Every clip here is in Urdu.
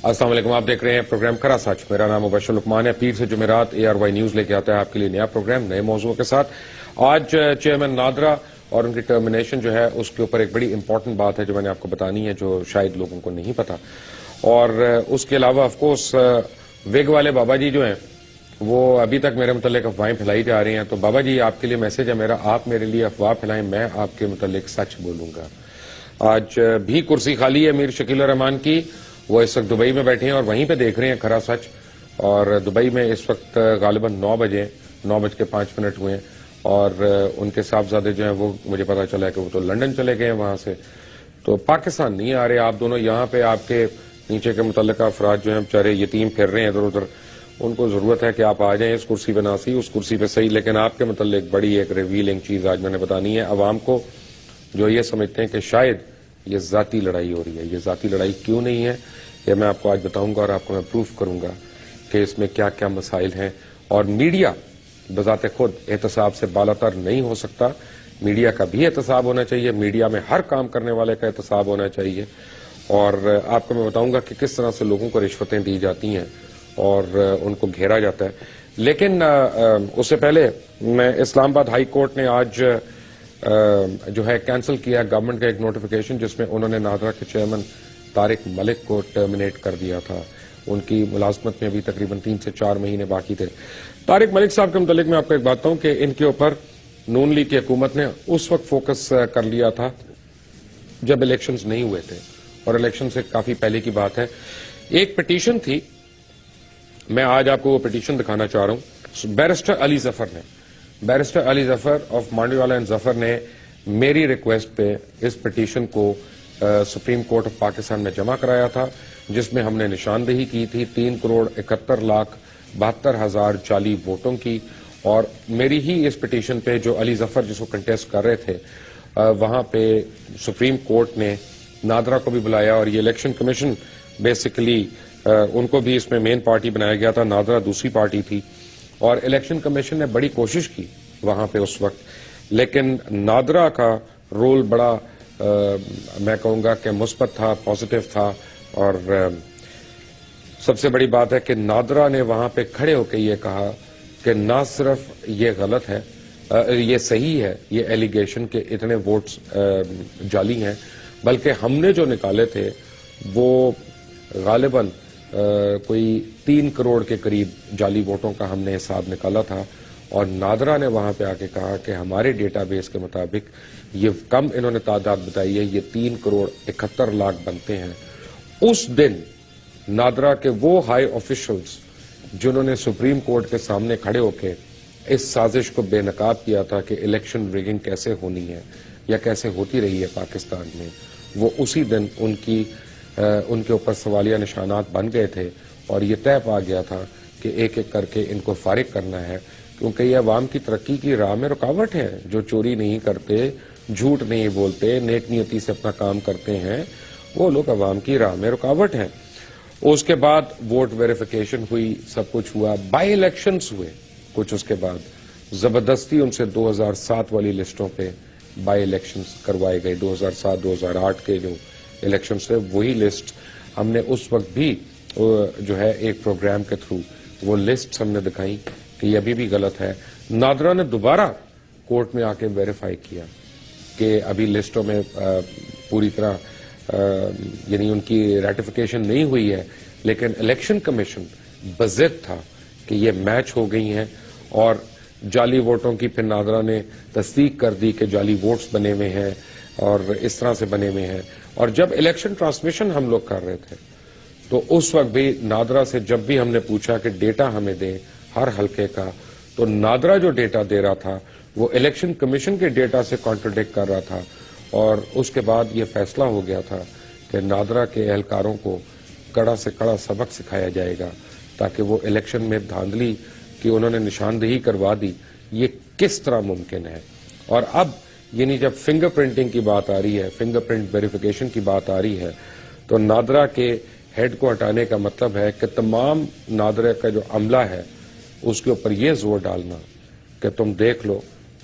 السلام علیکم، آپ دیکھ رہے ہیں پروگرام کھرا سچ۔ میرا نام مبشر لقمان ہے۔ پیر سے جمعرات ARY نیوز لے کے آتا ہے آپ کے لیے نیا پروگرام نئے موضوع کے ساتھ۔ آج چیئرمین نادرا اور ان کی ٹرمینیشن جو ہے اس کے اوپر ایک بڑی امپورٹنٹ بات ہے جو میں نے آپ کو بتانی ہے، جو شاید لوگوں کو نہیں پتا۔ اور اس کے علاوہ آف کورس ویگ والے بابا جی جو ہیں وہ ابھی تک میرے متعلق افواہیں پھیلائی جا رہی ہیں، تو بابا جی آپ کے لیے میسج ہے میرا، آپ میرے لیے افواہ پھیلائیں، میں آپ کے متعلق سچ بولوں گا۔ آج بھی کرسی خالی ہے میر شکیل الرحمان کی، وہ اس وقت دبئی میں بیٹھے ہیں اور وہیں پہ دیکھ رہے ہیں کھرا سچ۔ اور دبئی میں اس وقت غالباً 9 بجے 9:05 ہوئے ہیں، اور ان کے صاحبزادے جو ہیں وہ مجھے پتا چلا ہے کہ وہ تو لندن چلے گئے ہیں وہاں سے، تو پاکستان نہیں آ رہے آپ دونوں یہاں پہ۔ آپ کے نیچے کے متعلقہ افراد جو ہیں بیچارے یتیم پھر رہے ہیں ادھر ادھر، ان کو ضرورت ہے کہ آپ آ جائیں اس کرسی پہ، نہ سی اس کرسی پہ صحیح، لیکن آپ کے متعلق بڑی ایک ریویلنگ چیز آج میں نے بتانی ہے عوام کو، جو یہ سمجھتے ہیں کہ شاید یہ ذاتی لڑائی ہو رہی ہے۔ یہ ذاتی لڑائی کیوں نہیں ہے یہ میں آپ کو آج بتاؤں گا، اور آپ کو میں پروف کروں گا کہ اس میں کیا کیا مسائل ہیں۔ اور میڈیا بذات خود احتساب سے بالاتر نہیں ہو سکتا، میڈیا کا بھی احتساب ہونا چاہیے، میڈیا میں ہر کام کرنے والے کا احتساب ہونا چاہیے۔ اور آپ کو میں بتاؤں گا کہ کس طرح سے لوگوں کو رشوتیں دی جاتی ہیں اور ان کو گھیرا جاتا ہے۔ لیکن اس سے پہلے میں اسلام آباد ہائی کورٹ نے آج جو ہے کینسل کیا گورنمنٹ کا ایک نوٹیفیکیشن جس میں انہوں نے نادرا کے چیئرمین طارق ملک کو ٹرمینیٹ کر دیا تھا۔ ان کی ملازمت میں ابھی تقریباً 3 سے 4 مہینے باقی تھے۔ طارق ملک صاحب کے متعلق میں آپ کو ایک بات ہوں کہ ان کے اوپر نون لیگ کی حکومت نے اس وقت فوکس کر لیا تھا جب الیکشنز نہیں ہوئے تھے، اور الیکشن سے کافی پہلے کی بات ہے۔ ایک پٹیشن تھی، میں آج آپ کو وہ پٹیشن دکھانا چاہ رہا ہوں۔ بیرسٹر علی ظفر آف مانڈی والا اینڈ ظفر نے میری ریکویسٹ پہ اس پٹیشن کو سپریم کورٹ آف پاکستان میں جمع کرایا تھا، جس میں ہم نے نشاندہی کی تھی 3,71,72,000 جعلی ووٹوں کی۔ اور میری ہی اس پٹیشن پہ جو علی ظفر جس کو کنٹیسٹ کر رہے تھے، وہاں پہ سپریم کورٹ نے نادرا کو بھی بلایا، اور یہ الیکشن کمیشن بیسیکلی ان کو بھی اس میں مین پارٹی بنایا گیا تھا، نادرا دوسری پارٹی تھی۔ اور الیکشن کمیشن نے بڑی کوشش کی وہاں پہ اس وقت، لیکن نادرا کا رول بڑا میں کہوں گا کہ مثبت تھا، پازیٹو تھا۔ اور سب سے بڑی بات ہے کہ نادرا نے وہاں پہ کھڑے ہو کے یہ کہا کہ نہ صرف یہ غلط ہے، یہ صحیح ہے یہ ایلیگیشن کہ اتنے ووٹس جعلی ہیں، بلکہ ہم نے جو نکالے تھے وہ غالباً کوئی 3 کروڑ کے قریب جعلی ووٹوں کا ہم نے حساب نکالا تھا۔ اور نادرا نے وہاں پہ آ کے کہا کہ ہمارے ڈیٹا بیس کے مطابق یہ کم انہوں نے تعداد بتائی ہے، یہ 3,71,00,000 بنتے ہیں۔ اس دن نادرا کے وہ ہائی آفیشلز جنہوں نے سپریم کورٹ کے سامنے کھڑے ہو کے اس سازش کو بے نقاب کیا تھا کہ الیکشن ریگنگ کیسے ہونی ہے یا کیسے ہوتی رہی ہے پاکستان میں، وہ اسی دن ان کے اوپر سوالیہ نشانات بن گئے تھے، اور یہ طے پا گیا تھا کہ ایک ایک کر کے ان کو فارغ کرنا ہے، کیونکہ یہ عوام کی ترقی کی راہ میں رکاوٹ ہے۔ جو چوری نہیں کرتے، جھوٹ نہیں بولتے، نیک نیتی سے اپنا کام کرتے ہیں، وہ لوگ عوام کی راہ میں رکاوٹ ہیں۔ اس کے بعد ووٹ ویریفیکیشن ہوئی، سب کچھ ہوا، بائی الیکشنز ہوئے کچھ، اس کے بعد زبردستی ان سے 2007 والی لسٹوں پہ بائی الیکشنز کروائے گئے۔ 2007-2008 کے جو الیکشنز تھے وہی لسٹ ہم نے اس وقت بھی جو ہے ایک پروگرام کے تھرو وہ لسٹ ہم نے دکھائی کہ یہ ابھی بھی غلط ہے۔ نادرا نے دوبارہ کورٹ میں آ کے ویریفائی کیا کہ ابھی لسٹوں میں پوری طرح یعنی ان کی ریٹیفیکیشن نہیں ہوئی ہے، لیکن الیکشن کمیشن بضد تھا کہ یہ میچ ہو گئی ہیں، اور جعلی ووٹوں کی پھر نادرا نے تصدیق کر دی کہ جعلی ووٹس بنے ہوئے ہیں اور اس طرح سے بنے ہوئے ہیں۔ اور جب الیکشن ٹرانسمیشن ہم لوگ کر رہے تھے تو اس وقت بھی نادرا سے جب بھی ہم نے پوچھا کہ ڈیٹا ہمیں دیں ہر حلقے کا، تو نادرا جو ڈیٹا دے رہا تھا وہ الیکشن کمیشن کے ڈیٹا سے کانٹرڈکٹ کر رہا تھا۔ اور اس کے بعد یہ فیصلہ ہو گیا تھا کہ نادرا کے اہلکاروں کو کڑا سے کڑا سبق سکھایا جائے گا، تاکہ وہ الیکشن میں دھاندلی کی انہوں نے نشاندہی کروا دی، یہ کس طرح ممکن ہے۔ اور اب یعنی جب فنگر پرنٹنگ کی بات آ رہی ہے، فنگر پرنٹ ویریفیکیشن کی بات آ رہی ہے، تو نادرا کے ہیڈ کو ہٹانے کا مطلب ہے کہ تمام نادرا کا جو عملہ ہے اس کے اوپر یہ زور ڈالنا کہ تم دیکھ لو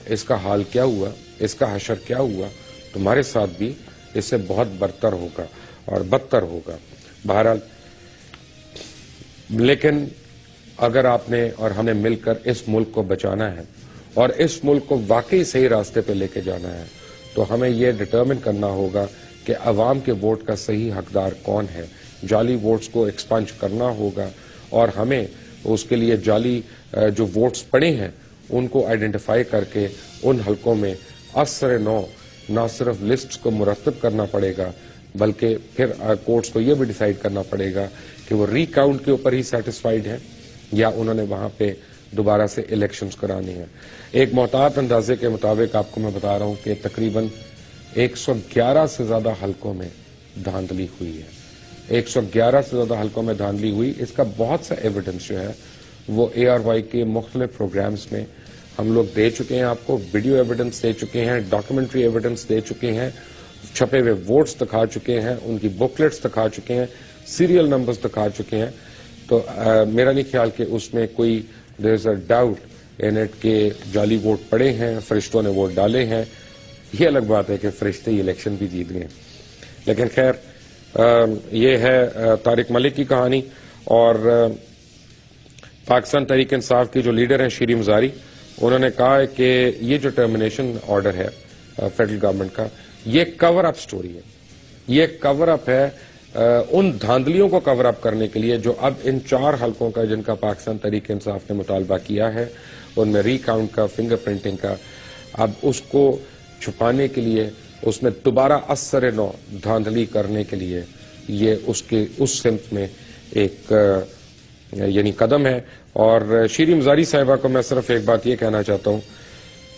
اس کا حال کیا ہوا، اس کا حشر کیا ہوا، تمہارے ساتھ بھی اس سے بہت برتر ہوگا اور بدتر ہوگا۔ بہرحال لیکن اگر آپ نے اور ہم نے مل کر اس ملک کو بچانا ہے اور اس ملک کو واقعی صحیح راستے پہ لے کے جانا ہے تو ہمیں یہ ڈٹرمن کرنا ہوگا کہ عوام کے ووٹ کا صحیح حقدار کون ہے. جعلی ووٹس کو ایکسپنج کرنا ہوگا اور ہمیں اس کے لیے جعلی جو ووٹس پڑے ہیں ان کو آئیڈینٹیفائی کر کے ان حلقوں میں اثر نو نہ صرف لسٹس کو مرتب کرنا پڑے گا بلکہ پھر کورٹس کو یہ بھی ڈیسائیڈ کرنا پڑے گا کہ وہ ری کاؤنٹ کے اوپر ہی سیٹسفائیڈ ہیں یا انہوں نے وہاں پہ دوبارہ سے الیکشنز کرانی ہیں. ایک محتاط اندازے کے مطابق آپ کو میں بتا رہا ہوں کہ تقریباً 111 سے زیادہ حلقوں میں دھاندلی ہوئی ہے. 111 سے زیادہ حلقوں میں دھاندلی ہوئی. اس کا بہت سا ایویڈنس جو ہے وہ ARY کے مختلف پروگرامز میں ہم لوگ دے چکے ہیں. آپ کو ویڈیو ایویڈنس دے چکے ہیں, ڈاکومنٹری ایویڈنس دے چکے ہیں, چھپے ہوئے ووٹس دکھا چکے ہیں, ان کی بکلیٹس دکھا چکے ہیں, سیریل نمبرز دکھا چکے ہیں. تو میرا نہیں خیال کہ اس میں کوئی دیر از اے ڈاؤٹ ان اٹ کہ جعلی ووٹ پڑے ہیں, فرشتوں نے ووٹ ڈالے ہیں. یہ الگ بات ہے کہ فرشتے ہی الیکشن بھی جیت گئے. لیکن خیر یہ ہے طارق ملک کی کہانی. اور پاکستان تحریک انصاف کی جو لیڈر ہیں شیری مزاری, انہوں نے کہا ہے کہ یہ جو ٹرمینیشن آرڈر ہے فیڈرل گورنمنٹ کا یہ کور اپ سٹوری ہے. یہ کور اپ ہے ان دھاندلیوں کو کور اپ کرنے کے لیے جو اب ان 4 حلقوں کا جن کا پاکستان تحریک انصاف نے مطالبہ کیا ہے ان میں ری کاؤنٹ کا, فنگر پرنٹنگ کا, اب اس کو چھپانے کے لیے اس میں دوبارہ اثر نو دھاندلی کرنے کے لیے یہ اس سمت میں ایک یعنی قدم ہے. اور شیری مزاری صاحبہ کو میں صرف ایک بات یہ کہنا چاہتا ہوں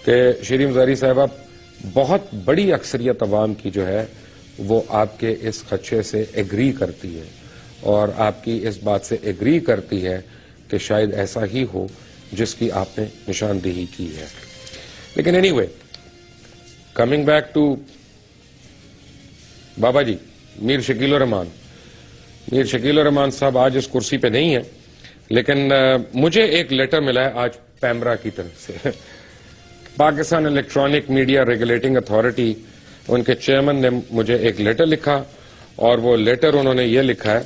کہ شیری مزاری صاحبہ بہت بڑی اکثریت عوام کی جو ہے وہ آپ کے اس خدشے سے ایگری کرتی ہے اور آپ کی اس بات سے ایگری کرتی ہے کہ شاید ایسا ہی ہو جس کی آپ نے نشاندہی کی ہے. لیکن anyway, coming back to Baba ji میر شکیل الرحمان. میر شکیل الرحمان صاحب آج اس کرسی پہ نہیں ہیں, لیکن مجھے ایک لیٹر ملا ہے آج پیمرا کی طرف سے. Pakistan electronic media regulating authority, ان کے چیئرمین نے مجھے ایک لیٹر لکھا اور وہ لیٹر انہوں نے یہ لکھا ہے,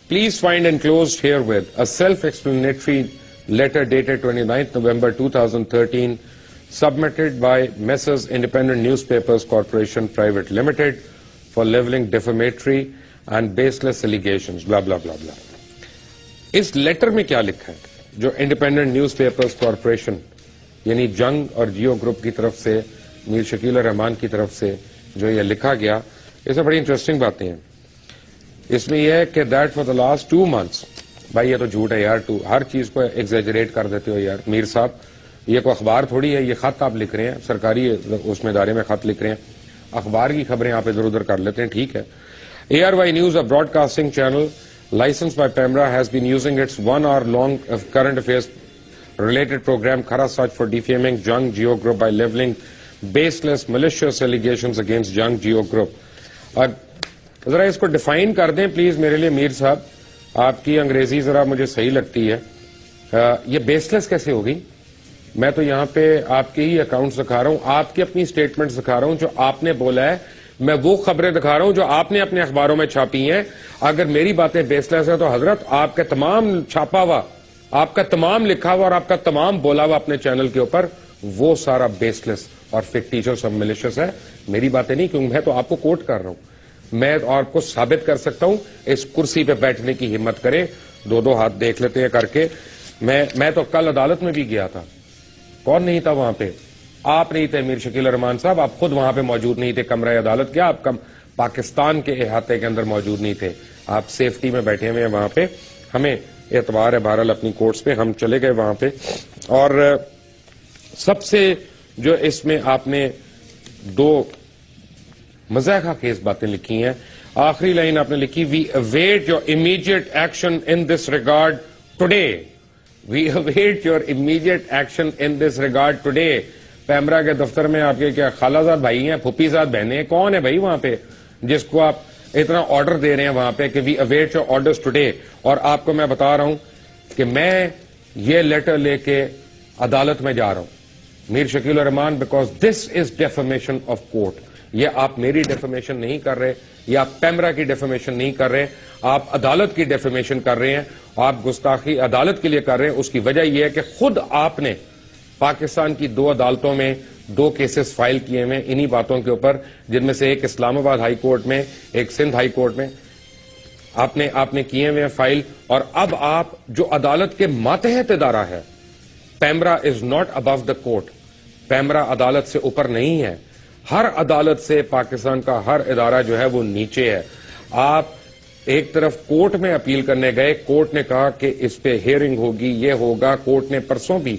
please find enclosed here with a self explanatory letter dated 29th November 2013 submitted by Messrs Independent Newspapers Corporation Private Limited for leveling defamatory and baseless allegations blah blah blah blah. Us letter میں کیا لکھا ہے جو انڈیپینڈنٹ نیوز پیپرز کارپوریشن یعنی جنگ اور جیو گروپ کی طرف سے میر شکیل الرحمان کی طرف سے جو یہ لکھا گیا, اس میں بڑی انٹرسٹنگ باتیں ہیں. اس میں یہ ہے کہ that for the last 2 months, بھائی یہ تو جھوٹ ہے یار, ہر چیز کو ایگزیجریٹ کر دیتے ہو یار میر صاحب. یہ کوئی اخبار تھوڑی ہے, یہ خط آپ لکھ رہے ہیں, سرکاری اس میں ادارے میں خط لکھ رہے ہیں, اخبار کی خبریں آپ ادھر ادھر کر لیتے ہیں, ٹھیک ہے. ARY News, a broadcasting channel licensed by PEMRA, has been using its 1 hour long current affairs related program Khara Sach for defaming Jung Geo Group by leveling baseless malicious allegations against Jung Geo Group. اور ذرا اس کو ڈیفائن کر دیں پلیز میرے لیے میر صاحب, آپ کی انگریزی ذرا مجھے صحیح لگتی ہے. یہ بیس لیس کیسے ہوگی؟ میں تو یہاں پہ آپ کے ہی اکاؤنٹس دکھا رہا ہوں, آپ کی اپنی سٹیٹمنٹس دکھا رہا ہوں جو آپ نے بولا ہے, میں وہ خبریں دکھا رہا ہوں جو آپ نے اپنے اخباروں میں چھاپی ہیں. اگر میری باتیں بیس لیس ہیں تو حضرت آپ کا تمام چھاپا ہوا, آپ کا تمام لکھا ہوا اور آپ کا تمام بولا ہوا اپنے چینل کے اوپر وہ سارا بیس لیس اور فکٹیشس اور ملیشس ہے. میری باتیں نہیں, کیوں میں تو آپ کو کوٹ کر رہا ہوں. میں آپ کو ثابت کر سکتا ہوں, اس کرسی پہ بیٹھنے کی ہمت کریں, 2 ہاتھ دیکھ لیتے ہیں کر کے. میں تو کل عدالت میں بھی گیا تھا. کون نہیں تھا وہاں پہ؟ آپ نہیں تھے میر شکیل الرحمان صاحب, آپ خود وہاں پہ موجود نہیں تھے کمرہ عدالت. کیا آپ پاکستان کے احاطے کے اندر موجود نہیں تھے؟ آپ سیفٹی میں بیٹھے ہوئے ہیں وہاں پہ. ہمیں اعتبار ہے بہرحال اپنی کورٹس پہ, ہم چلے گئے وہاں پہ. اور سب سے جو اس میں آپ نے 2 مضحکہ خیز باتیں لکھی ہیں, آخری لائن آپ نے لکھی, we await your immediate action in this regard today. We await your immediate action in this regard today. PEMRA کے دفتر میں آپ کے کیا خالہ زاد بھائی ہیں, پھوپھی زاد بہنیں ہیں, کون ہے بھائی وہاں پہ جس کو آپ اتنا آرڈر دے رہے ہیں وہاں پہ کہ we await your orders today? اور آپ کو میں بتا رہا ہوں کہ میں یہ لیٹر لے کے عدالت میں جا رہا ہوں Mir Shakil ur-Rahman, because this is defamation of court. یہ آپ میری ڈیفیمیشن نہیں کر رہے, یہ آپ پیمرا کی ڈیفیمیشن نہیں کر رہے، آپ عدالت کی ڈیفیمیشن کر رہے ہیں، آپ گستاخی عدالت کے لیے کر رہے ہیں. اس کی وجہ یہ ہے کہ خود آپ نے پاکستان کی 2 عدالتوں میں 2 کیسز فائل کیے ہیں انہی باتوں کے اوپر، جن میں سے ایک اسلام آباد ہائی کورٹ میں، ایک سندھ ہائی کورٹ میں آپ نے کیے ہوئے فائل. اور اب آپ جو عدالت کے ماتحت ادارہ ہے، PEMRA is not above the court, PEMRA عدالت سے اوپر نہیں ہے. ہر عدالت سے پاکستان کا ہر ادارہ جو ہے وہ نیچے ہے. آپ ایک طرف کورٹ میں اپیل کرنے گئے، کورٹ نے کہا کہ اس پہ ہیئرنگ ہوگی، یہ ہوگا. کورٹ نے پرسوں بھی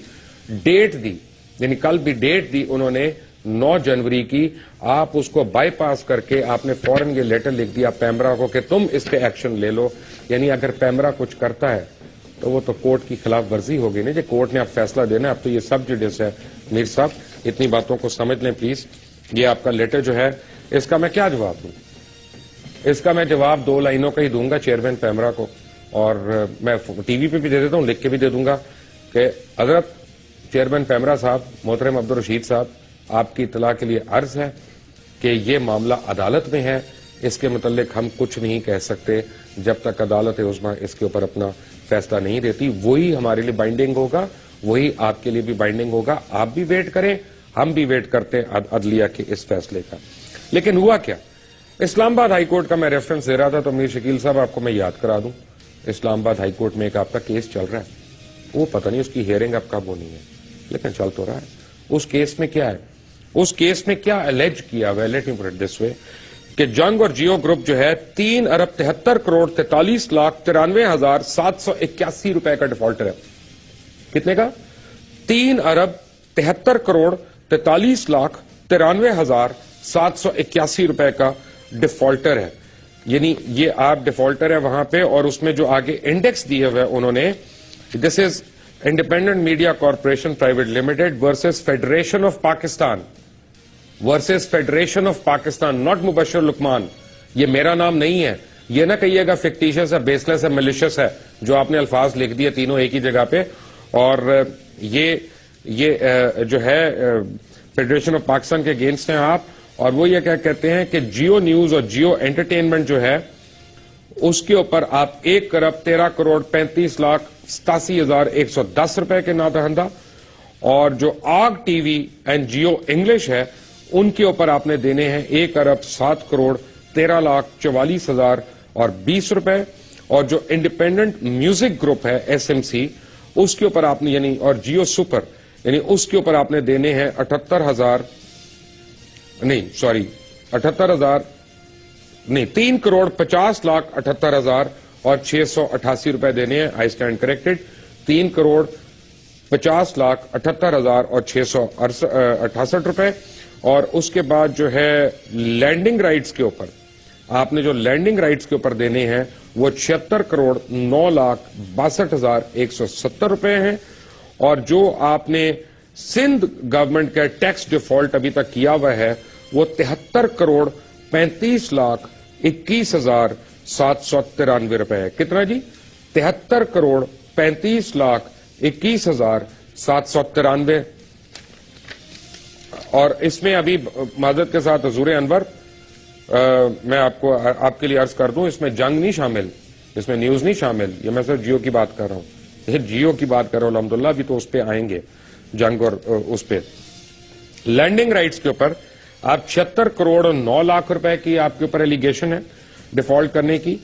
ڈیٹ دی، یعنی کل بھی ڈیٹ دی انہوں نے 9 جنوری کی. آپ اس کو بائی پاس کر کے آپ نے فوراً یہ لیٹر لکھ دیا پیمرا کو کہ تم اس پہ ایکشن لے لو. یعنی اگر پیمرا کچھ کرتا ہے تو وہ تو کورٹ کی خلاف ورزی ہوگی نا. جو کورٹ نے اب فیصلہ دینا ہے، اب تو یہ سب جڈس ہے. میر صاحب اتنی باتوں کو سمجھ لیں پلیز. یہ آپ کا لیٹر جو ہے، اس کا میں کیا جواب دوں؟ اس کا میں جواب 2 لائنوں کا ہی دوں گا چیئرمین پیمرا کو، اور میں ٹی وی پہ بھی دے دیتا ہوں، لکھ کے بھی دے دوں گا کہ حضرت چیئرمین پیمرا صاحب، محترم عبدالرشید صاحب، آپ کی اطلاع کے لیے عرض ہے کہ یہ معاملہ عدالت میں ہے. اس کے متعلق ہم کچھ نہیں کہہ سکتے جب تک عدالت عظمیٰ اس کے اوپر اپنا فیصلہ نہیں دیتی. وہی ہمارے لیے بائنڈنگ ہوگا، وہی آپ کے لیے بھی بائنڈنگ ہوگا. آپ بھی ویٹ کریں، ہم بھی ویٹ کرتے ہیں عدلیہ کے اس فیصلے کا. لیکن ہوا کیا؟ اسلام آباد ہائی کورٹ کا میں ریفرنس دے رہا تھا تو میر شکیل صاحب آپ کو میں یاد کرا دوں. اسلام آباد ہائی کورٹ میں ایک آپ کا کیس چل رہا ہے، وہ پتہ نہیں اس کی ہیئرنگ اب کب ہونی ہے، لیکن چل تو رہا ہے. اس کیس میں کیا ہے؟ اس کیس میں کیا الیج کیا ہوا ہے؟ Let me put it this وے کہ جنگ اور جیو گروپ جو ہے 3 ارب 73 کروڑ 43 لاکھ 93,781 روپے کا ڈیفالٹر ہے. کتنے کا؟ 3 ارب 73 کروڑ 43 لاکھ 93,781 روپے کا ڈیفالٹر ہے. یعنی یہ آپ ڈیفالٹر ہے وہاں پہ، اور اس میں جو آگے انڈیکس دیے ہوئے انہوں نے، this is independent media corporation private limited versus federation of Pakistan, versus federation of Pakistan, not Mubashir Luqman. یہ میرا نام نہیں ہے، یہ نہ کہیے گا فکٹیشس ہے، بیس لیس ہے، ملیشس ہے جو آپ نے الفاظ لکھ دیے تینوں ایک ہی جگہ پہ. اور یہ جو ہے فیڈریشن آف پاکستان کے اگینسٹ ہیں آپ. اور وہ یہ کیا کہتے ہیں کہ جیو نیوز اور جیو انٹرٹینمنٹ جو ہے اس کے اوپر آپ 1 ارب 13 کروڑ 35 لاکھ 87,110 روپے کے نادہندہ، اور جو آگ T V and Geo English ہے ان کے اوپر آپ نے دینے ہیں 1 ارب 7 کروڑ 13 لاکھ 44,020 روپے. اور جو انڈیپینڈنٹ میوزک گروپ ہے SMC، اس کے اوپر آپ نے یعنی اور جیو سپر یعنی اس کے اوپر آپ نے دینے ہیں 3 کروڑ 50 لاکھ 78,000 اور 688 روپے دینے ہیں. I stand corrected, 3 crore 50 lakh 78,000 اور 668 روپے. اور اس کے بعد جو ہے لینڈنگ رائٹس کے اوپر آپ نے جو لینڈنگ رائٹس کے اوپر دینے ہیں وہ 76 کروڑ 9 لاکھ 62,170 روپے ہیں. اور جو آپ نے سندھ گورنمنٹ کا ٹیکس ڈیفالٹ ابھی تک کیا ہوا ہے وہ 73 کروڑ 35 لاکھ 21,793 روپے ہے. کتنا جی؟ 73 کروڑ 35 لاکھ 21,793. اور اس میں ابھی معذرت کے ساتھ حضور انور میں آپ کے لیے عرض کر دوں، اس میں جنگ نہیں شامل، اس میں نیوز نہیں شامل. یہ میں صرف جیو کی بات کر رہا ہوں، جیو کی بات کر رہا ہوں. الحمدللہ ابھی تو اس پہ آئیں گے، جنگ اور اس پہ. لینڈنگ رائٹس کے اوپر آپ 76 کروڑ اور 9 لاکھ روپے کی آپ کے اوپر ایلیگیشن ہے ڈیفالٹ کرنے کی.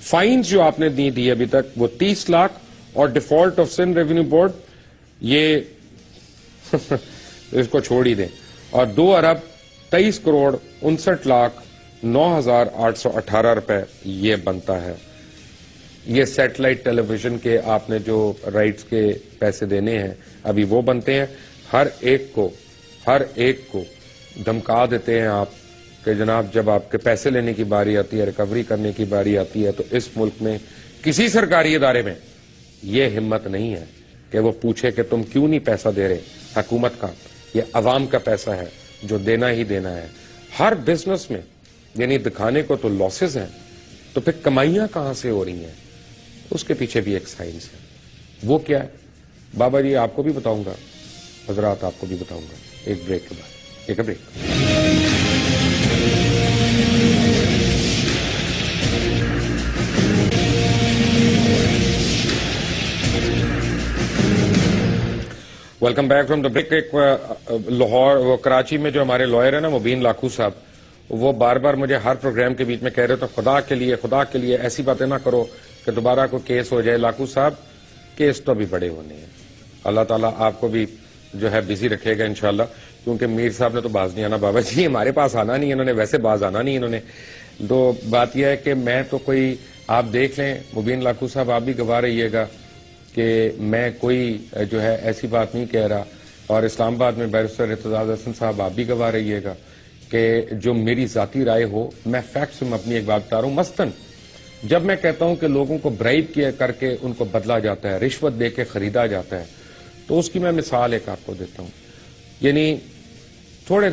فائنز جو آپ نے دی ابھی تک وہ 30 لاکھ. اور default of Sindh revenue board یہ اس کو چھوڑ ہی دیں. اور 2 ارب 23 کروڑ 59 لاکھ 9,818 روپے یہ بنتا ہے. یہ سیٹلائٹ ٹیلی ویژن کے آپ نے جو رائٹس کے پیسے دینے ہیں ابھی وہ بنتے ہیں. ہر ایک کو دھمکا دیتے ہیں آپ کہ جناب جب آپ کے پیسے لینے کی باری آتی ہے، ریکوری کرنے کی باری آتی ہے، تو اس ملک میں کسی سرکاری ادارے میں یہ ہمت نہیں ہے کہ وہ پوچھے کہ تم کیوں نہیں پیسہ دے رہے. حکومت کا یہ عوام کا پیسہ ہے جو دینا ہی دینا ہے. ہر بزنس میں یعنی دکھانے کو تو لاسز ہیں، تو پھر کمائیاں کہاں سے ہو رہی ہیں؟ اس کے پیچھے بھی ایک سائنس ہے. وہ کیا ہے بابا جی؟ آپ کو بھی بتاؤں گا، حضرات آپ کو بھی بتاؤں گا ایک بریک کے بعد. ایک break. Welcome back from the break. ایک لاہور وہ کراچی میں جو ہمارے لائر ہیں نا مبین لاکھو صاحب, وہ بار بار مجھے ہر پروگرام کے بیچ میں کہہ رہے تو خدا کے لیے ایسی باتیں نہ کرو کہ دوبارہ کوئی کیس ہو جائے. لاکھو صاحب کیس تو ابھی بڑے ہونے ہیں, اللہ تعالیٰ آپ کو بھی جو ہے بزی رکھے گا انشاءاللہ, کیونکہ میر صاحب نے تو باز نہیں آنا بابا جی, ہمارے پاس آنا نہیں, انہوں نے ویسے باز آنا نہیں انہوں نے. تو بات یہ ہے کہ میں تو کوئی, آپ دیکھ لیں مبین لاکھو صاحب آپ بھی گواہ رہیے گا کہ میں کوئی جو ہے ایسی بات نہیں کہہ رہا, اور اسلام آباد میں بیرسٹر ارتضاء حسن صاحب آپ بھی گواہ رہیے گا کہ جو میری ذاتی رائے ہو, میں فیکٹس میں اپنی ایک بات بتا رہا ہوں. مثلاً جب میں کہتا ہوں کہ لوگوں کو برائب کیا کر کے ان کو بدلا جاتا ہے, رشوت دے کے خریدا جاتا ہے, تو اس کی میں مثال ایک آپ کو دیتا ہوں. یعنی تھوڑے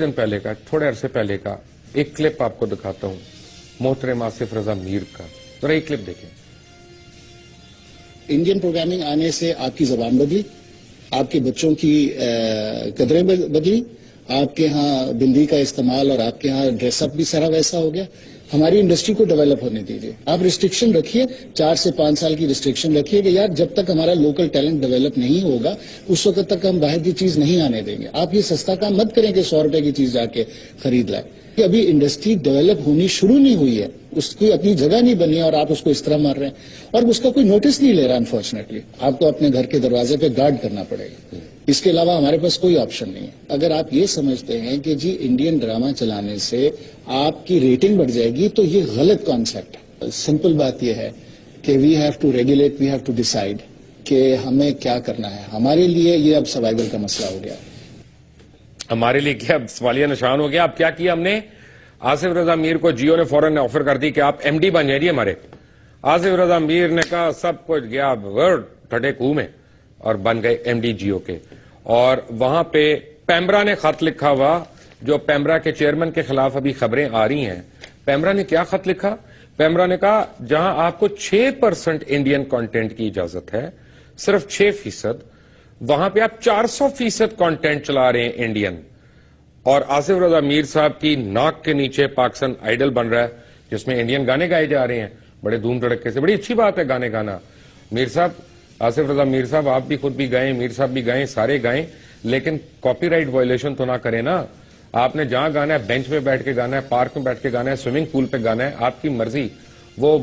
عرصے پہلے کا ایک کلپ آپ کو دکھاتا ہوں محترم آصف رضا میر کا, ذرا ایک کلپ دیکھیں. انڈین پروگرامنگ آنے سے آپ کی زبان بدلی, آپ کے بچوں کی قدریں بدلی, آپ کے ہاں بندی کا استعمال اور آپ کے ہاں ڈریس اپ بھی سارا ویسا ہو گیا. ہماری انڈسٹری کو ڈیولپ ہونے دیجیے. آپ ریسٹرکشن رکھیے, 4 سے 5 سال کی ریسٹرکشن رکھیے کہ یار جب تک ہمارا لوکل ٹیلنٹ ڈیولپ نہیں ہوگا اس وقت تک ہم باہر کی چیز نہیں آنے دیں گے. آپ یہ سستا کام مت کریں کہ 100 روپے کی چیز جا کے خرید لائیں. کہ ابھی انڈسٹری ڈیولپ ہونی شروع نہیں ہوئی ہے, اس کی اپنی جگہ نہیں بنی ہے اور آپ اس کو اس طرح مار رہے ہیں اور اس کا کوئی نوٹس نہیں لے رہا. انفارچونیٹلی آپ کو اپنے گھر کے دروازے پہ گارڈ کرنا پڑے گا, اس کے علاوہ ہمارے پاس کوئی آپشن نہیں ہے. اگر آپ یہ سمجھتے ہیں کہ جی انڈین ڈرامہ چلانے سے آپ کی ریٹنگ بڑھ جائے گی تو یہ غلط کانسیپٹ ہے. سمپل بات یہ ہے کہ we have to regulate, we have to decide کہ ہمیں کیا کرنا ہے. ہمارے لیے یہ اب سروائیول کا مسئلہ ہو گیا ہے. ہمارے لیے کیا سوالیہ نشان ہو گیا. اب کیا کیا ہم نے, آصف رضا میر کو جیو نے فوراً آفر کر دی کہ آپ ایم ڈی بن جائیں جی ہمارے. آصف رضا میر نے کہا سب کچھ گیا ورڈ ٹھٹے کوہ میں اور بن گئے ایم ڈی جیو کے. اور وہاں پہ پیمرا نے خط لکھا ہوا, جو پیمرا کے چیئرمین کے خلاف ابھی خبریں آ رہی ہیں. پیمرا نے کیا خط لکھا, پیمرا نے کہا جہاں آپ کو 6% انڈین کانٹینٹ کی اجازت ہے, صرف 6%, وہاں پہ آپ 400% کانٹینٹ چلا رہے ہیں انڈین. اور آصف رضا میر صاحب کی ناک کے نیچے پاکستان آئیڈل بن رہا ہے جس میں انڈین گانے گائے جا رہے ہیں بڑے دھوم دھڑکے سے. بڑی اچھی بات ہے گانے گانا. میر صاحب, آصف رضا میر صاحب آپ بھی خود بھی گائیں, میر صاحب بھی گائیں, سارے گائیں, لیکن کاپی رائٹ وائلیشن تو نہ کریں نا. آپ نے جہاں گانا ہے بینچ پہ بیٹھ کے گانا ہے, پارک میں بیٹھ کے گانا ہے, سوئمنگ پول پہ گانا ہے, آپ کی مرضی. وہ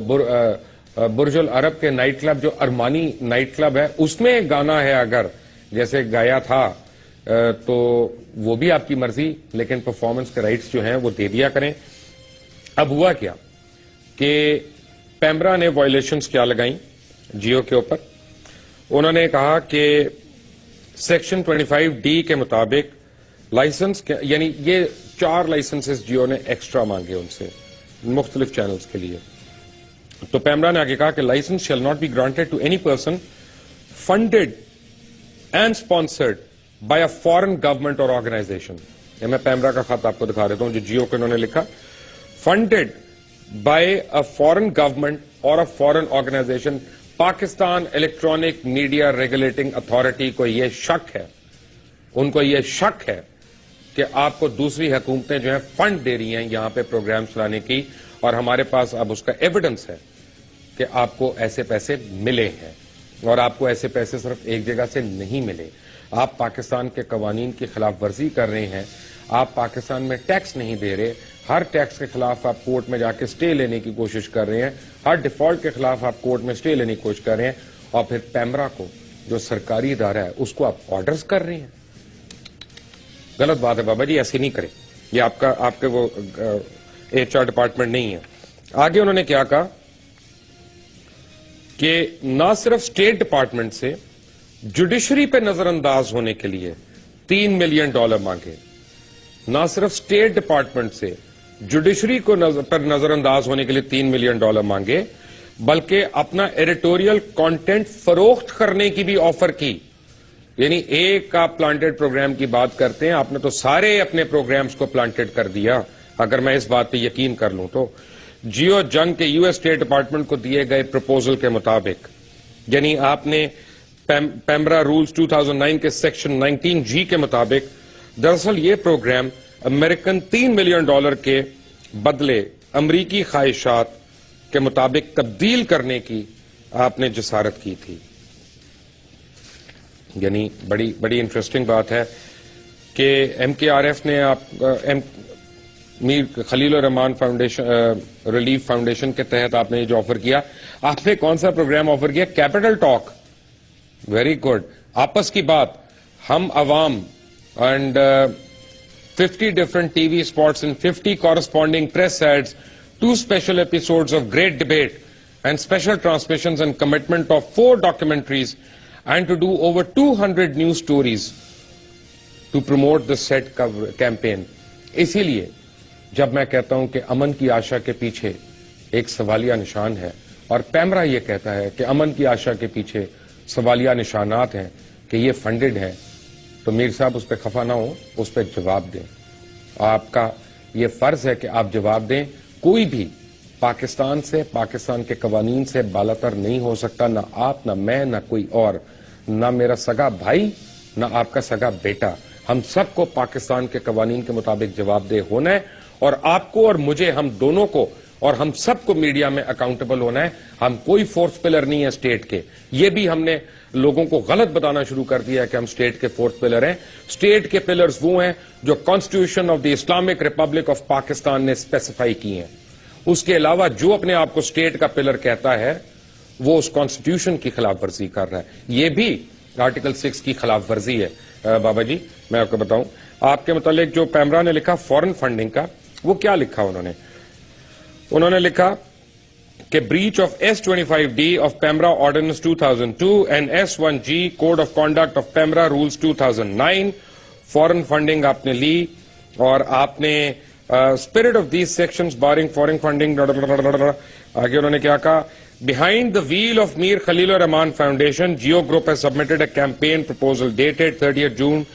برج العرب کے نائٹ کلب جو ارمانی نائٹ کلب ہے اس میں گانا ہے اگر جیسے گایا تھا تو وہ بھی آپ کی مرضی, لیکن پرفارمنس کے رائٹس جو ہیں وہ دے دیا کریں. اب ہوا کیا کہ پیمرا نے وائلیشنز کیا لگائیں جیو کے اوپر. انہوں نے کہا کہ سیکشن 25D کے مطابق لائسنس, یعنی یہ 4 لائسنسز جیو نے ایکسٹرا مانگے ان سے مختلف چینلز کے لیے. تو پیمرا نے آگے کہا کہ licence shall not be granted to any person funded and sponsored by a foreign government اور آرگنائزیشن. یہ میں پیمرا کا خط آپ کو دکھا دیتا ہوں جو جیو کو انہوں نے لکھا. Funded by a foreign government اور a foreign organization. Pakistan electronic media regulating authority کو یہ شک ہے, ان کو یہ شک ہے کہ آپ کو دوسری حکومتیں جو ہیں فنڈ دے رہی ہیں یہاں پہ پروگرام چلانے کی, اور ہمارے پاس اب اس کا ایویڈنس ہے کہ آپ کو ایسے پیسے ملے ہیں, اور آپ کو ایسے پیسے صرف ایک جگہ سے نہیں ملے. آپ پاکستان کے قوانین کی خلاف ورزی کر رہے ہیں, آپ پاکستان میں ٹیکس نہیں دے رہے, ہر ٹیکس کے خلاف آپ کورٹ میں جا کے سٹے لینے کی کوشش کر رہے ہیں, ہر ڈیفالٹ کے خلاف آپ کورٹ میں سٹے لینے کی کوشش کر رہے ہیں, اور پھر پیمرا کو جو سرکاری ادارہ ہے اس کو آپ آرڈرز کر رہے ہیں. غلط بات ہے بابا جی, ایسے نہیں کریں, یہ آپ کے وہ HR ڈپارٹمنٹ نہیں ہے. آگے انہوں نے کیا کہا کہ نہ صرف اسٹیٹ ڈپارٹمنٹ سے جوڈیشری پہ نظر انداز ہونے کے لیے $3 ملین مانگے, نہ صرف اسٹیٹ ڈپارٹمنٹ سے جوڈیشری کو پر نظر انداز ہونے کے لیے $3 ملین مانگے, بلکہ اپنا ایڈیٹوریل کانٹینٹ فروخت کرنے کی بھی آفر کی. یعنی ایک آپ پلانٹڈ پروگرام کی بات کرتے ہیں, آپ نے تو سارے اپنے پروگرامز کو پلانٹڈ کر دیا اگر میں اس بات پہ یقین کر لوں تو. جیو جنگ کے US اسٹیٹ ڈپارٹمنٹ کو دیے گئے پروپوزل کے مطابق, یعنی آپ نے پیمرا رولز 2009 کے سیکشن 19G کے مطابق دراصل یہ پروگرام امریکن $3 ملین کے بدلے امریکی خواہشات کے مطابق تبدیل کرنے کی آپ نے جسارت کی تھی. یعنی بڑی انٹرسٹنگ بات ہے کہ ایم کے آر ایف نے میر خلیل الرحمان فاؤنڈیشن ریلیف فاؤنڈیشن کے تحت آپ نے یہ جو آفر کیا, آپ نے کون سا پروگرام آفر کیا؟ Capital talk. Very good. آپس کی بات, ہم عوام, and 50 different TV spots and 50 corresponding press ads, 2 special episodes of great debate and special transmissions, and commitment of 4 documentaries, and to do over 200 news stories to promote the said campaign. اسی لیے جب میں کہتا ہوں کہ امن کی آشا کے پیچھے ایک سوالیہ نشان ہے, اور پیمرا یہ کہتا ہے کہ امن کی آشا کے پیچھے سوالیہ نشانات ہیں کہ یہ فنڈڈ ہے, تو میر صاحب اس پہ خفا نہ ہو, اس پہ جواب دیں. آپ کا یہ فرض ہے کہ آپ جواب دیں. کوئی بھی پاکستان سے, پاکستان کے قوانین سے بالاتر نہیں ہو سکتا, نہ آپ, نہ میں, نہ کوئی اور, نہ میرا سگا بھائی, نہ آپ کا سگا بیٹا. ہم سب کو پاکستان کے قوانین کے مطابق جواب دہ ہونا ہے, اور آپ کو اور مجھے, ہم دونوں کو اور ہم سب کو میڈیا میں اکاؤنٹیبل ہونا ہے. ہم کوئی فورتھ پلر نہیں ہے اسٹیٹ کے. یہ بھی ہم نے لوگوں کو غلط بتانا شروع کر دیا ہے کہ ہم اسٹیٹ کے فورتھ پلر ہیں. اسٹیٹ کے پلرز وہ ہیں جو constitution of the Islamic republic of Pakistan نے اسپیسیفائی کی ہیں. اس کے علاوہ جو اپنے آپ کو اسٹیٹ کا پلر کہتا ہے وہ اس کانسٹیٹیوشن کی خلاف ورزی کر رہا ہے. یہ بھی آرٹیکل 6 کی خلاف ورزی ہے. بابا جی میں آپ کو بتاؤں, آپ کے متعلق جو پیمرا نے لکھا فورن فنڈنگ کا, وہ کیا لکھا انہوں نے لکھا کہ breach of S25D of PEMRA Ordinance 2002 and S1G Code of Conduct of PEMRA Rules 2009. Foreign funding آپ نے لی, اور آپ نے spirit of these sections barring foreign funding. آگے انہوں نے کیا کہا, behind the wheel of Mir Khalil Rahman Foundation, Geo Group has submitted a campaign proposal dated 30th June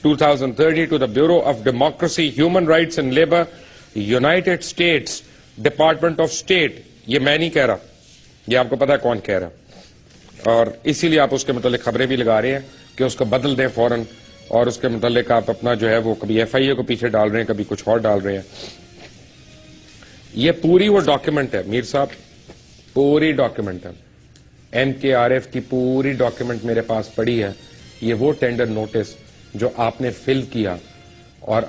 2030 to the Bureau of Democracy, Human Rights and Labour, United States Department of State. یہ میں نہیں کہہ رہا, یہ آپ کو پتا ہے کون کہہ رہا, اور اسی لیے آپ اس کے متعلق خبریں بھی لگا رہے ہیں کہ اس کو بدل دیں فوراً, اور اس کے متعلق آپ اپنا جو ہے وہ کبھی ایف آئی اے کو پیچھے ڈال رہے ہیں, کبھی کچھ اور ڈال رہے ہیں. یہ پوری وہ ڈاکیومنٹ ہے میر صاحب, پوری ڈاکیومنٹ ہے. ایم کے آر ایف کی پوری ڈاکیومنٹ میرے پاس پڑی ہے. یہ وہ ٹینڈر نوٹس جو آپ نے فل کیا, اور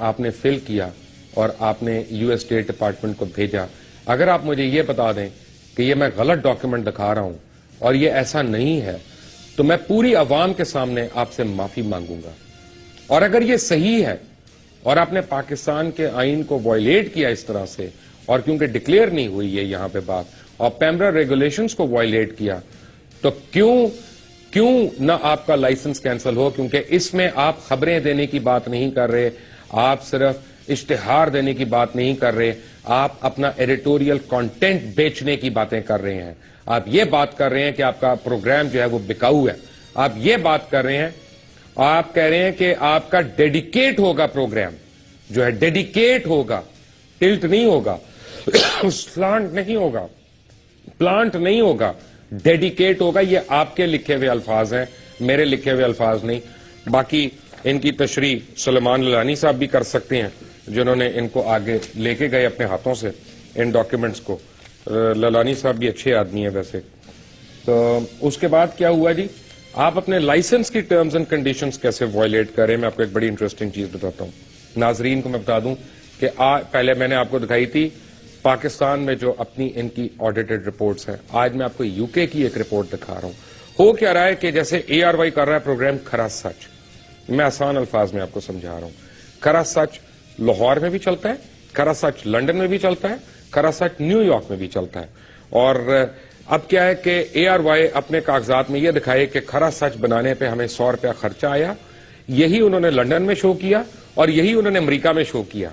آپ نے یو ایس اسٹیٹ ڈپارٹمنٹ کو بھیجا. اگر آپ مجھے یہ بتا دیں کہ یہ میں غلط ڈاکیومنٹ دکھا رہا ہوں اور یہ ایسا نہیں ہے, تو میں پوری عوام کے سامنے آپ سے معافی مانگوں گا. اور اگر یہ صحیح ہے اور آپ نے پاکستان کے آئین کو وائلیٹ کیا اس طرح سے, اور کیونکہ ڈکلیئر نہیں ہوئی ہے یہاں پہ بات, اور پیمرا ریگولیشنز کو وائلیٹ کیا, تو کیوں نہ آپ کا لائسنس کینسل ہو؟ کیونکہ اس میں آپ خبریں دینے کی بات نہیں کر رہے, آپ صرف اشتہار دینے کی بات نہیں کر رہے, آپ اپنا ایڈیٹوریل کانٹینٹ بیچنے کی باتیں کر رہے ہیں. آپ یہ بات کر رہے ہیں کہ آپ کا پروگرام جو ہے وہ بکاؤ ہے. آپ یہ بات کر رہے ہیں, آپ کہہ رہے ہیں کہ آپ کا ڈیڈیکیٹ ہوگا, پروگرام جو ہے ڈیڈیکیٹ ہوگا, ٹلٹ نہیں ہوگا, سلانٹ نہیں ہوگا, ڈیڈیکیٹ ہوگا. یہ آپ کے لکھے ہوئے الفاظ ہیں, میرے لکھے ہوئے الفاظ نہیں. باقی ان کی تشریح سلیمان للانی صاحب بھی کر سکتے ہیں, جنہوں نے ان کو آگے لے کے گئے اپنے ہاتھوں سے ان ڈاکیومنٹس کو. للانی صاحب بھی اچھے آدمی ہیں ویسے. تو اس کے بعد کیا ہوا جی, آپ اپنے لائسنس کی ٹرمز اینڈ کنڈیشنز کیسے وائلیٹ کریں. میں آپ کو ایک بڑی انٹرسٹنگ چیز بتاتا ہوں. ناظرین کو میں بتا دوں کہ پہلے میں نے آپ کو دکھائی تھی پاکستان میں جو اپنی ان کی آڈیٹڈ رپورٹس ہیں. آج میں آپ کو یو کے کی ایک رپورٹ دکھا رہا ہوں. ہو کیا رہا ہے کہ جیسے اے آر وائی کر رہا ہے پروگرام کھرا سچ, میں آسان الفاظ میں آپ کو سمجھا رہا ہوں. کھرا سچ لاہور میں بھی چلتا ہے, کھرا سچ لنڈن میں بھی چلتا ہے, کھرا سچ نیو یارک میں بھی چلتا ہے. اور اب کیا ہے کہ اے آر وائی اپنے کاغذات میں یہ دکھائے کہ کھرا سچ بنانے پہ ہمیں 100 روپیہ خرچہ آیا. یہی انہوں نے لنڈن میں شو کیا اور یہی انہوں نے امریکہ میں شو کیا.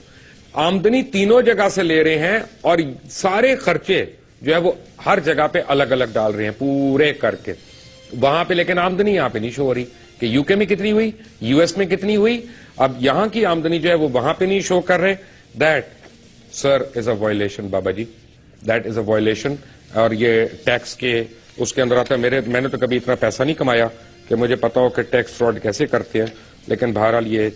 آمدنی تینوں جگہ سے لے رہے ہیں, اور سارے خرچے جو ہے وہ ہر جگہ پہ الگ الگ ڈال رہے ہیں پورے کر کے وہاں پہ, لیکن آمدنی یہاں پہ نہیں شو ہو رہی کہ یو کے میں کتنی ہوئی, یو ایس میں کتنی ہوئی. اب یہاں کی آمدنی جو ہے وہ وہاں پہ نہیں شو کر رہے. That sir is a violation بابا جی, دیٹ از اے وائلیشن. اور یہ ٹیکس کے اس کے اندر آتا ہے. میں نے تو کبھی اتنا پیسہ نہیں کمایا کہ مجھے پتا ہو کہ ٹیکس فراڈ کیسے کرتے ہیں, لیکن بہرحال یہ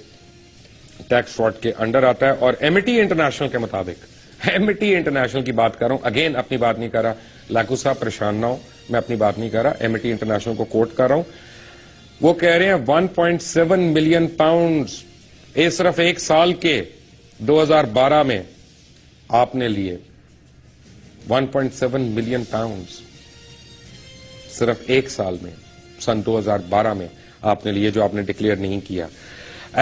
ٹیکس فراڈ کے انڈر آتا ہے. اور ایمٹی انٹرنیشنل کے مطابق, ایمٹی انٹرنیشنل کی بات کر رہا ہوں, اگین اپنی بات نہیں کر رہا, لاکھو صاحب پریشان نہ ہو, میں اپنی بات نہیں کر رہا, ایمٹی انٹرنیشنل کو کوٹ کر رہا ہوں. وہ کہہ رہے ہیں 1.7 ملین پاؤنڈز صرف ایک سال کے 2012 میں آپ نے لیے. 1.7 ملین پاؤنڈز صرف ایک سال میں سن 2012 میں آپ نے لیے, جو آپ نے ڈکلیئر نہیں کیا.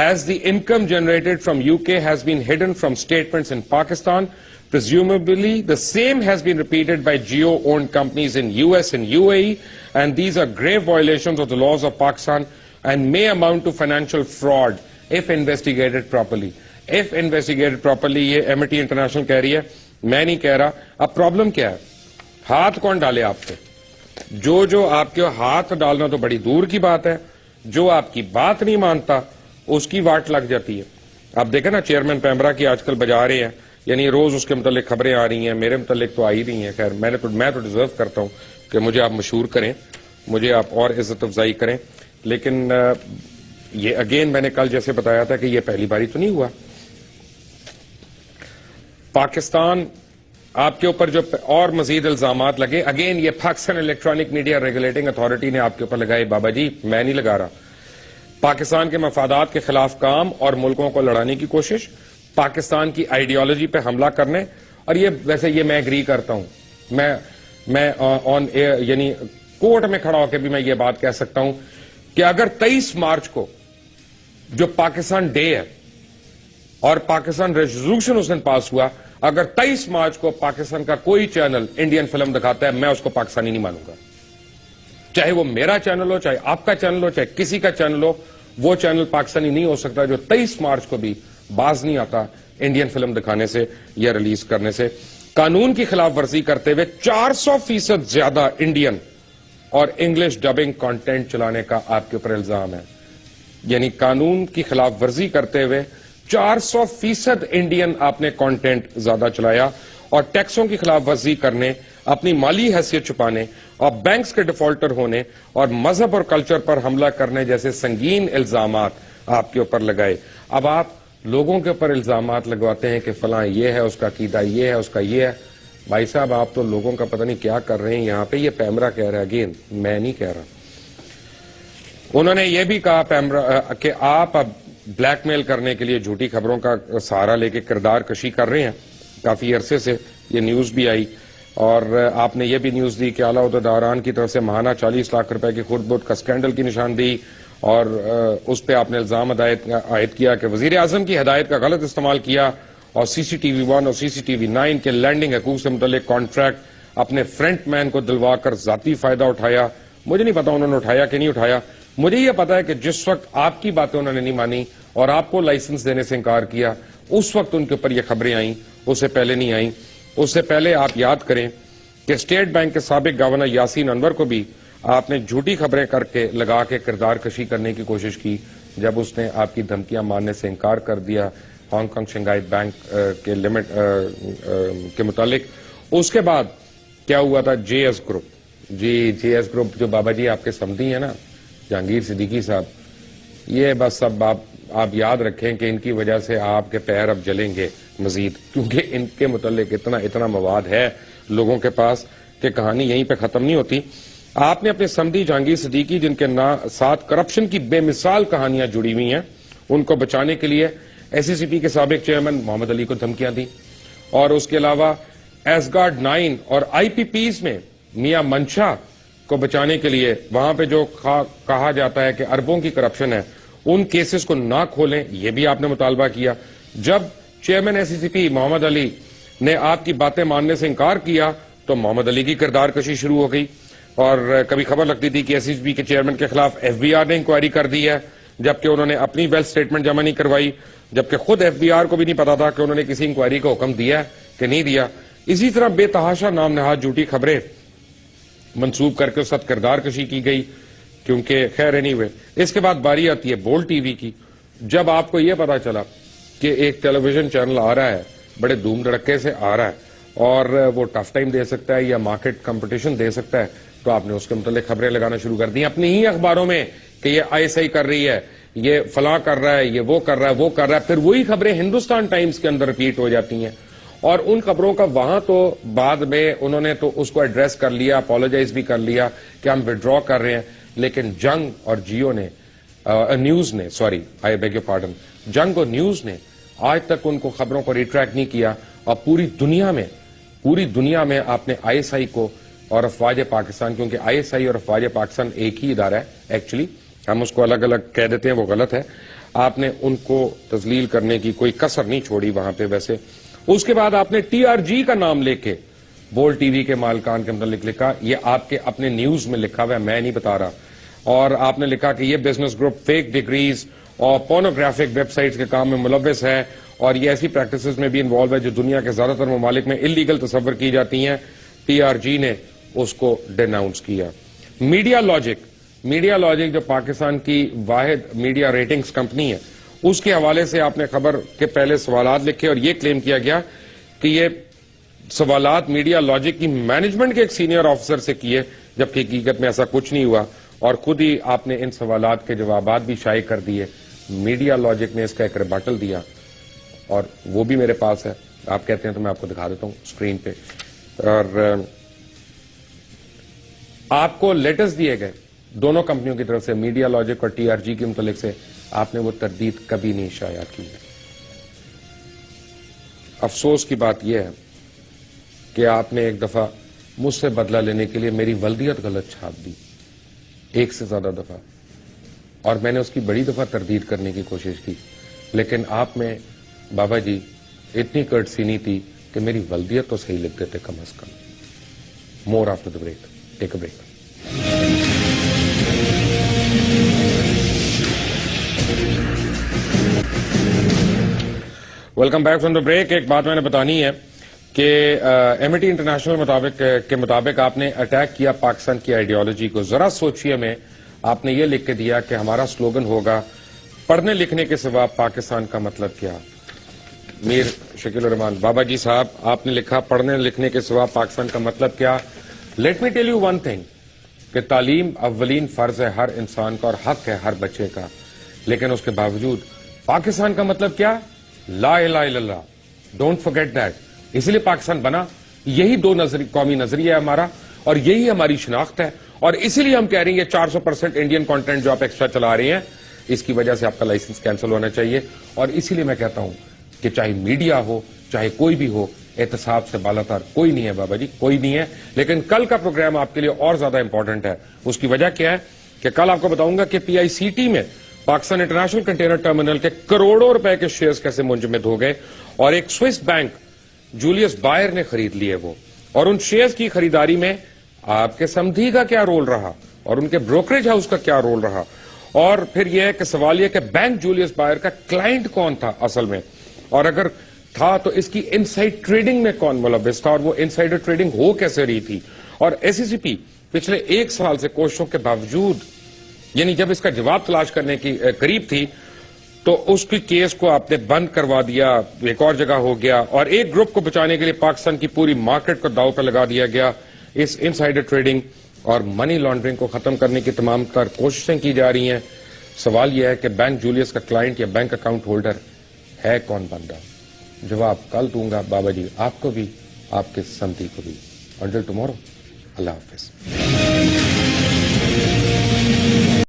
As the income generated from UK has been hidden from statements in Pakistan, presumably the same has been repeated by Jio-owned companies in US and UAE, and these are grave violations of the laws of Pakistan and may amount to financial fraud if investigated properly. If investigated properly, یہ Amity International کہہ رہی ہے, میں نہیں کہہ رہا. اب پرابلم کیا ہے؟ ہاتھ کون ڈالے آپ پہ؟ جو آپ کے ہاتھ ڈالنا تو بڑی دور کی بات ہے, جو آپ کی بات نہیں مانتا اس کی واٹ لگ جاتی ہے. آپ دیکھیں نا, چیئرمین پیمرا کی آج کل بجا رہے ہیں, یعنی روز اس کے متعلق خبریں آ رہی ہیں, میرے متعلق تو آ ہی رہی ہیں. خیر میں تو ڈیزرو کرتا ہوں کہ مجھے آپ مشہور کریں, مجھے آپ اور عزت افزائی کریں, لیکن یہ اگین میں نے کل جیسے بتایا تھا کہ یہ پہلی باری تو نہیں ہوا. پاکستان آپ کے اوپر جو اور مزید الزامات لگے, اگین یہ Pakistan electronic media regulating authority نے آپ کے اوپر لگائے. بابا جی میں نہیں لگا رہا. پاکستان کے مفادات کے خلاف کام اور ملکوں کو لڑانے کی کوشش, پاکستان کی آئیڈیالوجی پہ حملہ کرنے, اور یہ ویسے یہ میں ایگری کرتا ہوں, میں آن یعنی کورٹ میں کھڑا ہو کے بھی میں یہ بات کہہ سکتا ہوں کہ اگر 23 مارچ کو جو پاکستان ڈے ہے اور پاکستان ریزولوشن اس دن پاس ہوا, اگر 23 مارچ کو پاکستان کا کوئی چینل انڈین فلم دکھاتا ہے, میں اس کو پاکستانی نہیں مانوں گا. چاہے وہ میرا چینل ہو, چاہے آپ کا چینل ہو, چاہے کسی کا چینل ہو, وہ چینل پاکستانی نہیں ہو سکتا جو 23 مارچ کو بھی باز نہیں آتا انڈین فلم دکھانے سے یا ریلیز کرنے سے. قانون کی خلاف ورزی کرتے ہوئے 400% زیادہ انڈین اور انگلش ڈبنگ کانٹینٹ چلانے کا آپ کے اوپر الزام ہے. یعنی قانون کی خلاف ورزی کرتے ہوئے 400% انڈین آپ نے کانٹینٹ زیادہ چلایا, اور ٹیکسوں کی خلاف ورزی کرنے, اپنی مالی حیثیت چھپانے اور بینکس کے ڈیفالٹر ہونے اور مذہب اور کلچر پر حملہ کرنے جیسے سنگین الزامات آپ کے اوپر لگائے. اب آپ لوگوں کے اوپر الزامات لگواتے ہیں کہ فلاں یہ ہے, اس کا عقیدہ یہ ہے, اس کا یہ ہے. بھائی صاحب آپ تو لوگوں کا پتہ نہیں کیا کر رہے ہیں یہاں پہ. یہ پیمرا کہہ رہا ہے, اگین میں نہیں کہہ رہا. انہوں نے یہ بھی کہا پیمرا کہ آپ اب بلیک میل کرنے کے لیے جھوٹی خبروں کا سہارا لے کے کردار کشی کر رہے ہیں. کافی عرصے سے یہ نیوز بھی آئی, اور آپ نے یہ بھی نیوز دی کہ اعلیٰ عہدیداران کی طرف سے ماہانہ 40 لاکھ روپے کی خرد برد کا اسکینڈل کی نشاندہی, اور اس پہ آپ نے الزام عائد کیا کہ وزیر اعظم کی ہدایت کا غلط استعمال کیا, اور CCTV 1 اور CCTV 9 کے لینڈنگ حقوق سے متعلق کانٹریکٹ اپنے فرنٹ مین کو دلوا کر ذاتی فائدہ اٹھایا. مجھے نہیں پتا انہوں نے اٹھایا کہ نہیں اٹھایا. مجھے یہ پتا ہے کہ جس وقت آپ کی باتیں انہوں نے نہیں مانی اور آپ کو لائسنس دینے سے انکار کیا, اس وقت ان کے اوپر یہ خبریں آئیں, اس سے پہلے نہیں آئیں. اس سے پہلے آپ یاد کریں کہ اسٹیٹ بینک کے سابق گورنر یاسین انور کو بھی آپ نے جھوٹی خبریں کر کے لگا کے کردار کشی کرنے کی کوشش کی, جب اس نے آپ کی دھمکیاں ماننے سے انکار کر دیا ہانگ کانگ شنگھائی بینک کے لمٹ کے متعلق. اس کے بعد کیا ہوا تھا؟ JS گروپ, JS گروپ جو بابا جی آپ کے سمدھی ہیں نا, جہانگیر صدیقی صاحب, یہ بس سب آپ یاد رکھیں کہ ان کی وجہ سے آپ کے پیر اب جلیں گے مزید, کیونکہ ان کے متعلق اتنا مواد ہے لوگوں کے پاس کہ کہانی یہیں پہ ختم نہیں ہوتی. آپ نے اپنے سمدھی جہانگیر صدیقی, جن کے ساتھ کرپشن کی بے مثال کہانیاں جڑی ہوئی ہیں, ان کو بچانے کے لیے SECP کے سابق چیئرمین محمد علی کو دھمکیاں دی, اور اس کے علاوہ ایسگارڈ 9 اور IPPs میں میاں منشا کو بچانے کے لیے وہاں پہ جو کہا جاتا ہے کہ اربوں کی کرپشن ہے, ان کیسز کو نہ کھولیں, یہ بھی آپ نے مطالبہ کیا. جب چیئرمین SECP محمد علی نے آپ کی باتیں ماننے سے انکار کیا تو محمد علی کی کردار کشی شروع ہو گئی, اور کبھی خبر لگتی تھی کہ SECP کے چیئرمین کے خلاف FBR نے انکوائری کر دی ہے, جبکہ انہوں نے اپنی ویلتھ سٹیٹمنٹ جمع نہیں کروائی, جبکہ خود FBR کو بھی نہیں پتا تھا کہ انہوں نے کسی انکوائری کا حکم دیا کہ نہیں دیا. اسی طرح بے تحاشا نام نہاد جھوٹی خبریں منسوب کر کے اس وقت کردار کشی کی گئی, کیونکہ خیر anyway. اس کے بعد باری آتی ہے بولڈ ٹی وی کی. جب آپ کو یہ پتا چلا کہ ایک ٹیلی ویژن چینل آ رہا ہے, بڑے دھوم دھڑکے سے آ رہا ہے, اور وہ ٹف ٹائم دے سکتا ہے یا مارکیٹ کمپٹیشن دے سکتا ہے, تو آپ نے اس کے متعلق خبریں لگانا شروع کر دی اپنی ہی اخباروں میں کہ یہ ISI کر رہی ہے, یہ فلاں کر رہا ہے, یہ وہ کر رہا ہے, وہ کر رہا ہے. پھر وہی خبریں ہندوستان ٹائمز کے اندر ریپیٹ ہو جاتی ہیں, اور ان خبروں کا وہاں تو بعد میں انہوں نے تو اس کو ایڈریس کر لیا, اپولوجائز بھی کر لیا کہ ہم وڈرا کر رہے ہیں, لیکن جنگ اور جیو نے نیوز نے آئی بیگ یور پارڈن، جنگ اور نیوز نے آج تک ان کو خبروں کو ریٹریکٹ نہیں کیا، اور پوری دنیا میں آپ نے آئی ایس آئی کو اور افواج پاکستان، کیونکہ آئی ایس آئی اور افواج پاکستان ایک ہی ادارہ ہے ایکچولی، ہم اس کو الگ الگ کہہ دیتے ہیں، وہ غلط ہے، آپ نے ان کو تذلیل کرنے کی کوئی کسر نہیں چھوڑی وہاں پہ. ویسے اس کے بعد آپ نے ٹی آر جی کا نام لے کے بول ٹی وی کے مالکان کے متعلق لکھا، یہ آپ کے اپنے نیوز میں لکھا ہوا ہے، میں نہیں بتا رہا، اور آپ نے لکھا کہ یہ بزنس گروپ فیک ڈگریز اور پورنوگرافک ویب سائٹس کے کام میں ملوث ہے، اور یہ ایسی پریکٹسز میں بھی انوالو ہے جو دنیا کے زیادہ تر ممالک میں انلیگل تصور کی جاتی ہیں. ٹی آر جی نے اس کو ڈیناؤنس کیا. میڈیا لاجک جو پاکستان کی واحد میڈیا ریٹنگز کمپنی ہے، اس کے حوالے سے آپ نے خبر کے پہلے سوالات لکھے اور یہ کلیم کیا گیا کہ یہ سوالات میڈیا لاجک کی مینجمنٹ کے ایک سینئر آفیسر سے کیے، جبکہ حقیقت میں ایسا کچھ نہیں ہوا، اور خود ہی آپ نے ان سوالات کے جوابات بھی شائع کر دیے. میڈیا لاجک نے اس کا ایک ریبٹل دیا اور وہ بھی میرے پاس ہے، آپ کہتے ہیں تو میں آپ کو دکھا دیتا ہوں اسکرین پہ. اور آپ کو لیٹرز دیے گئے دونوں کمپنیوں کی طرف سے، میڈیا لاجک اور ٹی آر جی کے متعلق سے، آپ نے وہ تردید کبھی نہیں شائع کی ہے. افسوس کی بات یہ ہے کہ آپ نے ایک دفعہ مجھ سے بدلہ لینے کے لیے میری ولدیت غلط چھاپ دی، ایک سے زیادہ دفعہ، اور میں نے اس کی بڑی دفعہ تردید کرنے کی کوشش کی، لیکن آپ میں بابا جی اتنی کرٹسی نہیں تھی کہ میری ولدیت تو صحیح لکھ دیتے کم از کم. More after the break. Take a break. Welcome back from the break. ایک بات میں نے بتانی ہے کہ ایم ٹی انٹرنیشنل کے مطابق آپ نے اٹیک کیا پاکستان کی آئیڈیالوجی کو. ذرا سوچئے میں آپ نے یہ لکھ کے دیا کہ ہمارا سلوگن ہوگا پڑھنے لکھنے کے سوا پاکستان کا مطلب کیا. میر شکیل الرحمان بابا جی صاحب، آپ نے لکھا پڑھنے لکھنے کے سوا پاکستان کا مطلب کیا. Let me tell you one thing کہ تعلیم اولین فرض ہے ہر انسان کا اور حق ہے ہر بچے کا، لیکن اس کے باوجود پاکستان کا مطلب کیا؟ لا الہ الا اللہ. Don't forget that. اسی لیے پاکستان بنا. یہی دو قومی نظریہ ہے ہمارا، اور یہی ہماری شناخت ہے، اور اسی لیے ہم کہہ رہے ہیں یہ 400% انڈین کانٹینٹ جو آپ ایکسٹرا چلا رہے ہیں، اس کی وجہ سے آپ کا لائسنس کینسل ہونا چاہیے. اور اسی لیے میں کہتا ہوں کہ چاہے میڈیا ہو چاہے کوئی بھی ہو، احتساب سے بالاتر کوئی نہیں ہے بابا جی، کوئی نہیں ہے. لیکن کل کا پروگرام آپ کے لیے اور زیادہ امپورٹنٹ ہے. اس کی وجہ کیا ہے کہ کل آپ کو بتاؤں گا کہ پی آئی سی ٹی میں پاکستان انٹرنیشنل کنٹینر ٹرمینل کے کروڑوں روپے کے شیئرز کیسے منجمد ہو گئے، اور ایک سوئس بینک جولیس بائر نے خرید لیے وہ، اور ان شیئرز کی خریداری میں آپ کے سمدھی کا کیا رول رہا اور ان کے بروکریج ہاؤس کا کیا رول رہا. اور پھر یہ ہے کہ سوال یہ کہ بینک جولیس بائر کا کلائنٹ کون تھا اصل میں، اور اگر تھا تو اس کی انسائڈ ٹریڈنگ میں کون ملوث تھا، اور وہ انسائڈر ٹریڈنگ ہو کیسے رہی تھی. اور ایس سی سی پی پچھلے 1 سال سے کوششوں کے باوجود، یعنی جب اس کا جواب تلاش کرنے کی قریب تھی تو اس کی کیس کو آپ نے بند کروا دیا، ایک اور جگہ ہو گیا، اور ایک گروپ کو بچانے کے لیے پاکستان کی پوری مارکیٹ کو داؤ پہ لگا دیا گیا. اس انسائڈر ٹریڈنگ اور منی لانڈرنگ کو ختم کرنے کی تمام تر کوششیں کی جا رہی ہیں. سوال یہ ہے کہ بینک جولیس کا کلائنٹ یا بینک اکاؤنٹ ہولڈر ہے کون بندہ؟ جواب کل دوں گا بابا جی، آپ کو بھی آپ کے سمدھی کو بھی. انٹل ٹمارو، اللہ حافظ.